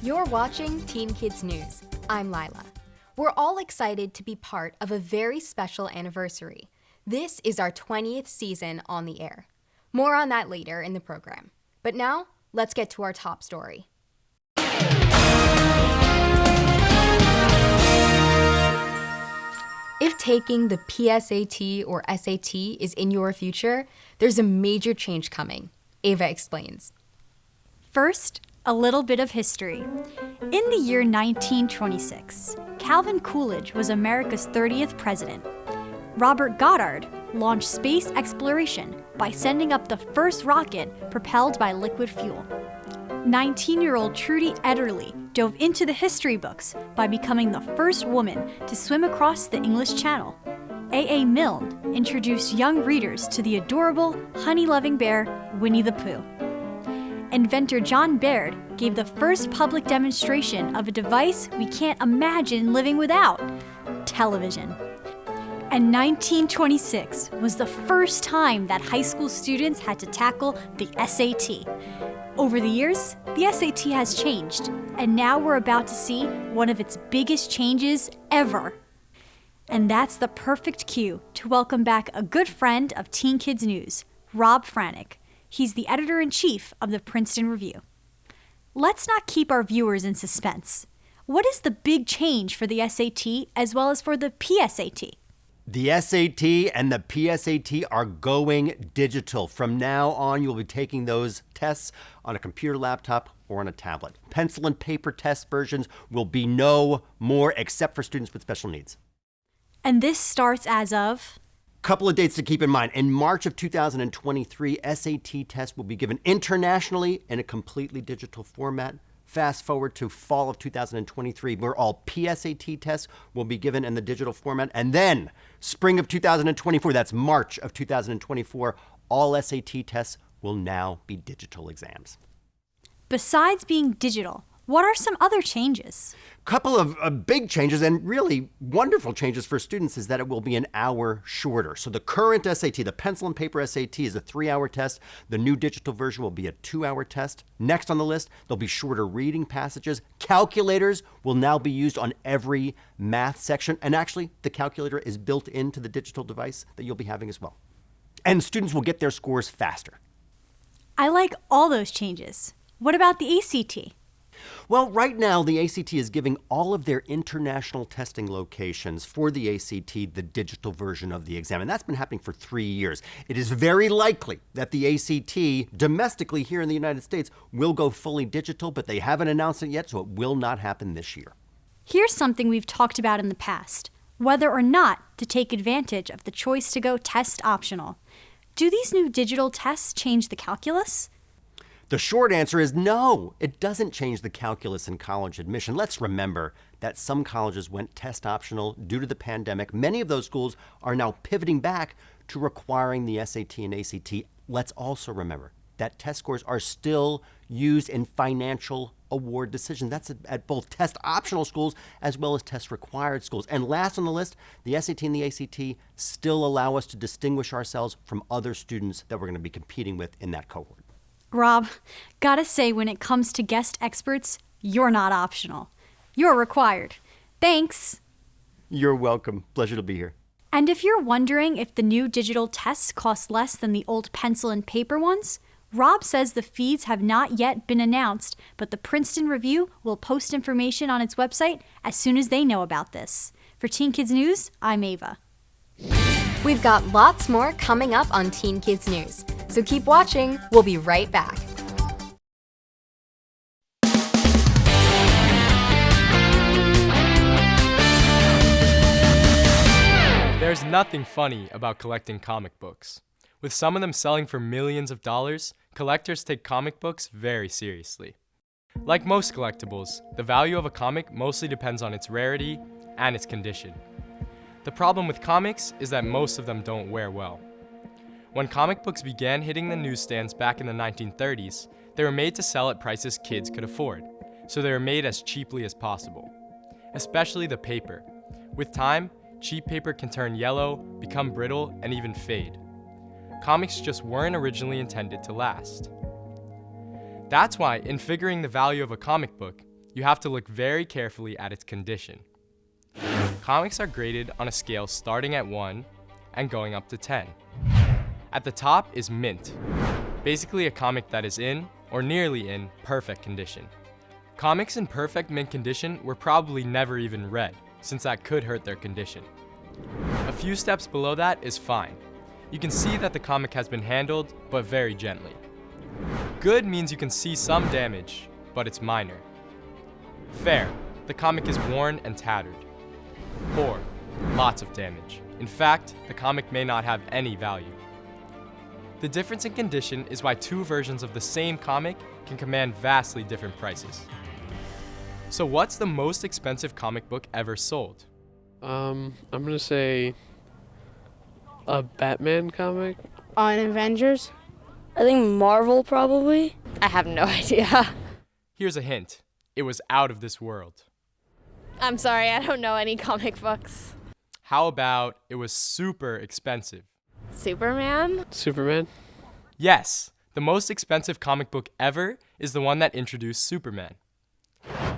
You're watching Teen Kids News. I'm Lila. We're all excited to be part of a very special anniversary. This is our 20th season on the air. More on that later in the program. But now, let's get to our top story. If taking the PSAT or SAT is in your future, there's a major change coming. Ava explains. First, a little bit of history. In the year 1926, Calvin Coolidge was America's 30th president. Robert Goddard launched space exploration by sending up the first rocket propelled by liquid fuel. 19-year-old Trudy Ederle dove into the history books by becoming the first woman to swim across the English Channel. A.A. Milne introduced young readers to the adorable, honey-loving bear, Winnie the Pooh. Inventor John Baird gave the first public demonstration of a device we can't imagine living without: television. And 1926 was the first time that high school students had to tackle the SAT. Over the years, the SAT has changed, and now we're about to see one of its biggest changes ever. And that's the perfect cue to welcome back a good friend of Teen Kids News, Rob Franek. He's the editor-in-chief of the Princeton Review. Let's not keep our viewers in suspense. What is the big change for the SAT as well as for the PSAT? The SAT and the PSAT are going digital. From now on, you'll be taking those tests on a computer laptop or on a tablet. Pencil and paper test versions will be no more, except for students with special needs. And this starts as of? Couple of dates to keep in mind. In March of 2023, SAT tests will be given internationally in a completely digital format. Fast forward to fall of 2023, where all PSAT tests will be given in the digital format. And then spring of 2024, that's March of 2024, all SAT tests will now be digital exams. Besides being digital, what are some other changes? Couple of big changes and really wonderful changes for students is that it will be an hour shorter. So the current SAT, the pencil and paper SAT, is a 3-hour test. The new digital version will be a 2-hour test. Next on the list, there'll be shorter reading passages. Calculators will now be used on every math section. And actually, the calculator is built into the digital device that you'll be having as well. And students will get their scores faster. I like all those changes. What about the ACT? Well, right now, the ACT is giving all of their international testing locations for the ACT the digital version of the exam, and that's been happening for 3 years. It is very likely that the ACT domestically here in the United States will go fully digital, but they haven't announced it yet, so it will not happen this year. Here's something we've talked about in the past: whether or not to take advantage of the choice to go test optional. Do these new digital tests change the calculus? The short answer is no, it doesn't change the calculus in college admission. Let's remember that some colleges went test optional due to the pandemic. Many of those schools are now pivoting back to requiring the SAT and ACT. Let's also remember that test scores are still used in financial award decisions. That's at both test optional schools as well as test required schools. And last on the list, the SAT and the ACT still allow us to distinguish ourselves from other students that we're going to be competing with in that cohort. Rob, gotta say, when it comes to guest experts, you're not optional. You're required. Thanks. You're welcome. Pleasure to be here. And if you're wondering if the new digital tests cost less than the old pencil and paper ones, Rob says the fees have not yet been announced, but the Princeton Review will post information on its website as soon as they know about this. For Teen Kids News, I'm Ava. We've got lots more coming up on Teen Kids News, so keep watching. We'll be right back. There's nothing funny about collecting comic books. With some of them selling for millions of dollars, collectors take comic books very seriously. Like most collectibles, the value of a comic mostly depends on its rarity and its condition. The problem with comics is that most of them don't wear well. When comic books began hitting the newsstands back in the 1930s, they were made to sell at prices kids could afford, so they were made as cheaply as possible. Especially the paper. With time, cheap paper can turn yellow, become brittle, and even fade. Comics just weren't originally intended to last. That's why, in figuring the value of a comic book, you have to look very carefully at its condition. Comics are graded on a scale starting at 1 and going up to 10. At the top is mint, basically a comic that is in, or nearly in, perfect condition. Comics in perfect mint condition were probably never even read, since that could hurt their condition. A few steps below that is fine. You can see that the comic has been handled, but very gently. Good means you can see some damage, but it's minor. Fair, the comic is worn and tattered. Poor, lots of damage. In fact, the comic may not have any value. The difference in condition is why two versions of the same comic can command vastly different prices. So what's the most expensive comic book ever sold? I'm gonna say a Batman comic. On Avengers? I think Marvel probably. I have no idea. Here's a hint. It was out of this world. I'm sorry, I don't know any comic books. How about it was super expensive? Superman? Superman? Yes, the most expensive comic book ever is the one that introduced Superman.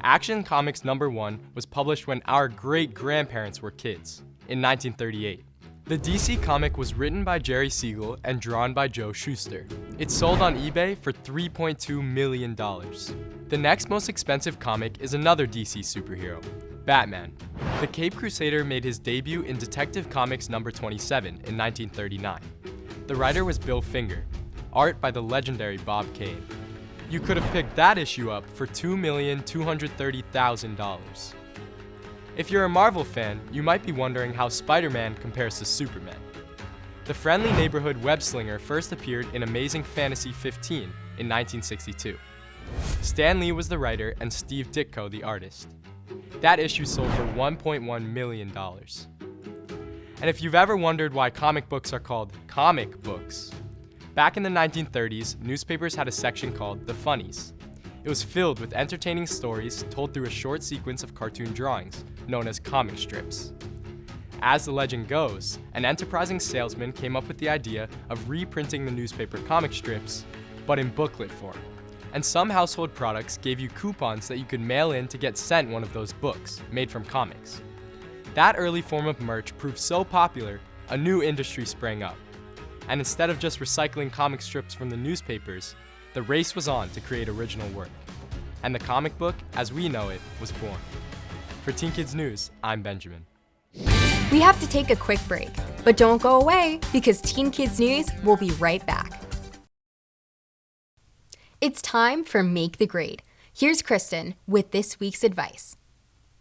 Action Comics #1 was published when our great-grandparents were kids, in 1938. The DC comic was written by Jerry Siegel and drawn by Joe Shuster. It sold on eBay for $3.2 million. The next most expensive comic is another DC superhero, Batman. The Cape Crusader made his debut in Detective Comics #27 in 1939. The writer was Bill Finger, art by the legendary Bob Kane. You could have picked that issue up for $2,230,000. If you're a Marvel fan, you might be wondering how Spider-Man compares to Superman. The friendly neighborhood web-slinger first appeared in Amazing Fantasy 15 in 1962. Stan Lee was the writer and Steve Ditko the artist. That issue sold for $1.1 million. And if you've ever wondered why comic books are called comic books, back in the 1930s, newspapers had a section called The Funnies. It was filled with entertaining stories told through a short sequence of cartoon drawings, known as comic strips. As the legend goes, an enterprising salesman came up with the idea of reprinting the newspaper comic strips, but in booklet form. And some household products gave you coupons that you could mail in to get sent one of those books, made from comics. That early form of merch proved so popular, a new industry sprang up. And instead of just recycling comic strips from the newspapers, the race was on to create original work. And the comic book, as we know it, was born. For Teen Kids News, I'm Benjamin. We have to take a quick break, but don't go away because Teen Kids News will be right back. It's time for Make the Grade. Here's Christin with this week's advice.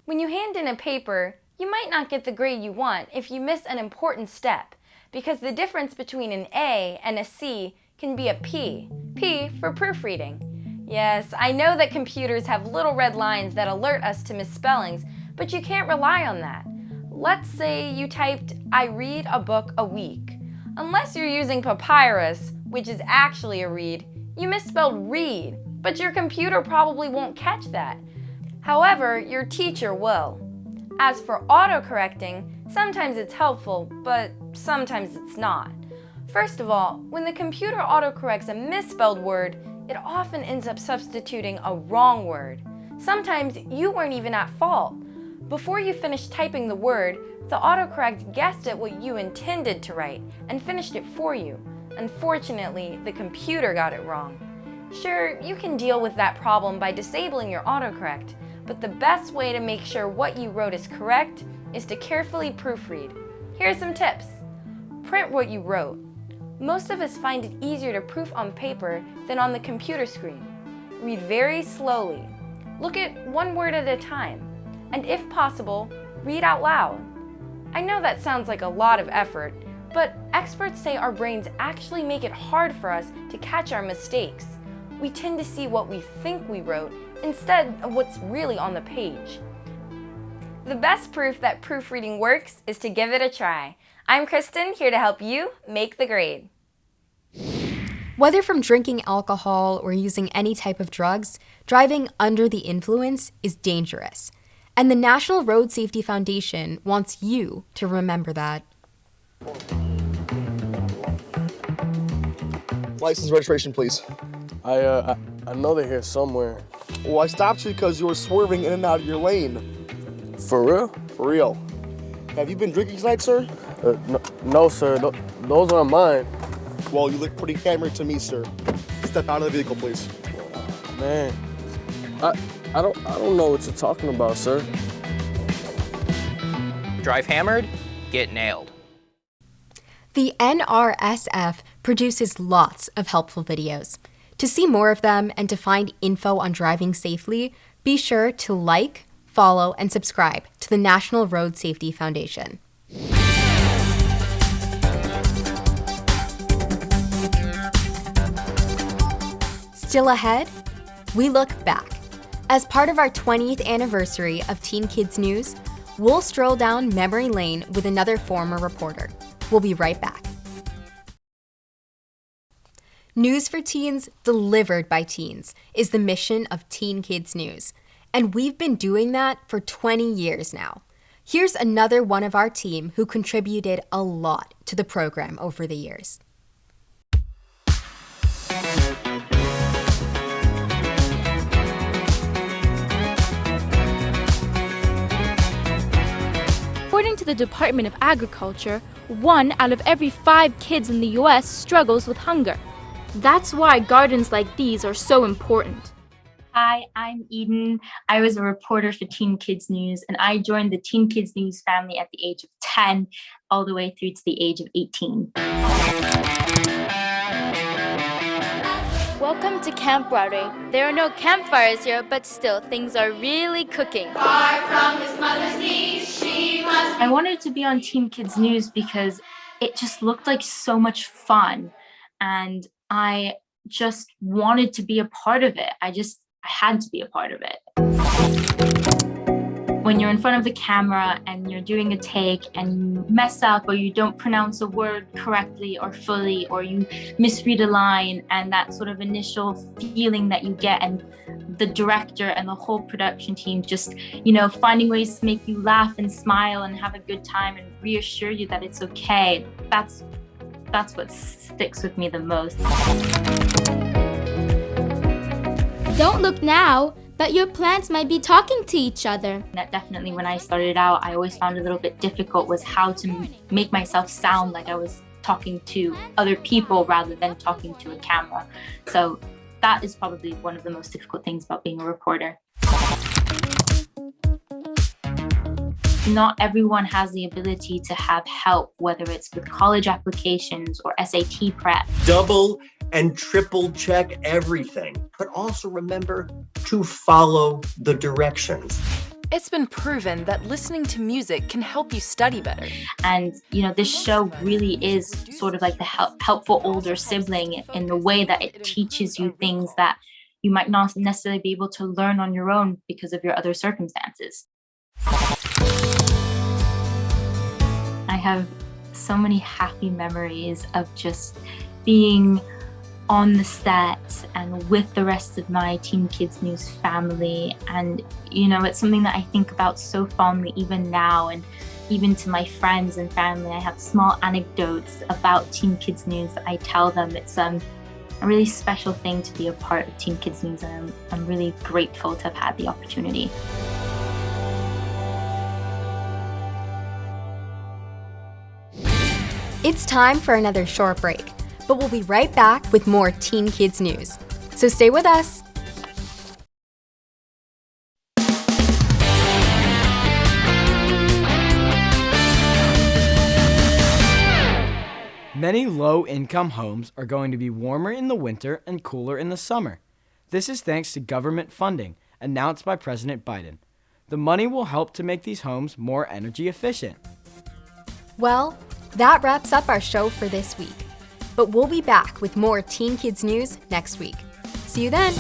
When you hand in a paper, you might not get the grade you want if you miss an important step, because the difference between an A and a C can be a P. P for proofreading. Yes, I know that computers have little red lines that alert us to misspellings, but you can't rely on that. Let's say you typed, "I read a book a week." Unless you're using papyrus, which is actually a reed, you misspelled read, but your computer probably won't catch that. However, your teacher will. As for autocorrecting, sometimes it's helpful, but sometimes it's not. First of all, when the computer autocorrects a misspelled word, it often ends up substituting a wrong word. Sometimes you weren't even at fault. Before you finished typing the word, the autocorrect guessed at what you intended to write and finished it for you. Unfortunately, the computer got it wrong. Sure, you can deal with that problem by disabling your autocorrect, but the best way to make sure what you wrote is correct is to carefully proofread. Here are some tips. Print what you wrote. Most of us find it easier to proof on paper than on the computer screen. Read very slowly. Look at one word at a time. And if possible, read out loud. I know that sounds like a lot of effort, but experts say our brains actually make it hard for us to catch our mistakes. We tend to see what we think we wrote instead of what's really on the page. The best proof that proofreading works is to give it a try. I'm Christin, here to help you make the grade. Whether from drinking alcohol or using any type of drugs, driving under the influence is dangerous. And the National Road Safety Foundation wants you to remember that. License registration, please. I know they're here somewhere. Well, I stopped you because you were swerving in and out of your lane. For real? For real. Have you been drinking tonight, sir? No, sir. Those aren't mine. Well, you look pretty hammered to me, sir. Step out of the vehicle, please. Man, I don't know what you're talking about, sir. Drive hammered, get nailed. The NRSF produces lots of helpful videos. To see more of them and to find info on driving safely, be sure to like, follow, and subscribe to the National Road Safety Foundation. Still ahead, we look back. As part of our 20th anniversary of Teen Kids News, we'll stroll down memory lane with another former reporter. We'll be right back. News for teens delivered by teens is the mission of Teen Kids News, and we've been doing that for 20 years now. Here's another one of our team who contributed a lot to the program over the years. According to the Department of Agriculture, 1 out of every 5 kids in the U.S. struggles with hunger. That's why gardens like these are so important. Hi, I'm Eden. I was a reporter for Teen Kids News, and I joined the Teen Kids News family at the age of 10, all the way through to the age of 18. Welcome to Camp Broadway. There are no campfires here, but still, things are really cooking. Far from his mother's knees, she must. I wanted to be on Teen Kids News because it just looked like so much fun, and I just wanted to be a part of it. I had to be a part of it. When you're in front of the camera and you're doing a take and you mess up or you don't pronounce a word correctly or fully, or you misread a line, and that sort of initial feeling that you get, and the director and the whole production team just, finding ways to make you laugh and smile and have a good time and reassure you that it's okay. That's what sticks with me the most. Don't look now, but your plants might be talking to each other. That definitely, when I started out, I always found a little bit difficult was how to make myself sound like I was talking to other people rather than talking to a camera. So that is probably one of the most difficult things about being a reporter. Not everyone has the ability to have help, whether it's with college applications or SAT prep. Double and triple check everything, but also remember to follow the directions. It's been proven that listening to music can help you study better. And, this show really is sort of like the helpful older sibling in the way that it teaches you things that you might not necessarily be able to learn on your own because of your other circumstances. I have so many happy memories of just being on the set and with the rest of my Teen Kids News family. And, it's something that I think about so fondly even now. And even to my friends and family, I have small anecdotes about Teen Kids News that I tell them. It's a really special thing to be a part of Teen Kids News, and I'm really grateful to have had the opportunity. It's time for another short break, but we'll be right back with more Teen Kids News. So stay with us. Many low-income homes are going to be warmer in the winter and cooler in the summer. This is thanks to government funding announced by President Biden. The money will help to make these homes more energy efficient. Well, that wraps up our show for this week. But we'll be back with more Teen Kids News next week. See you then!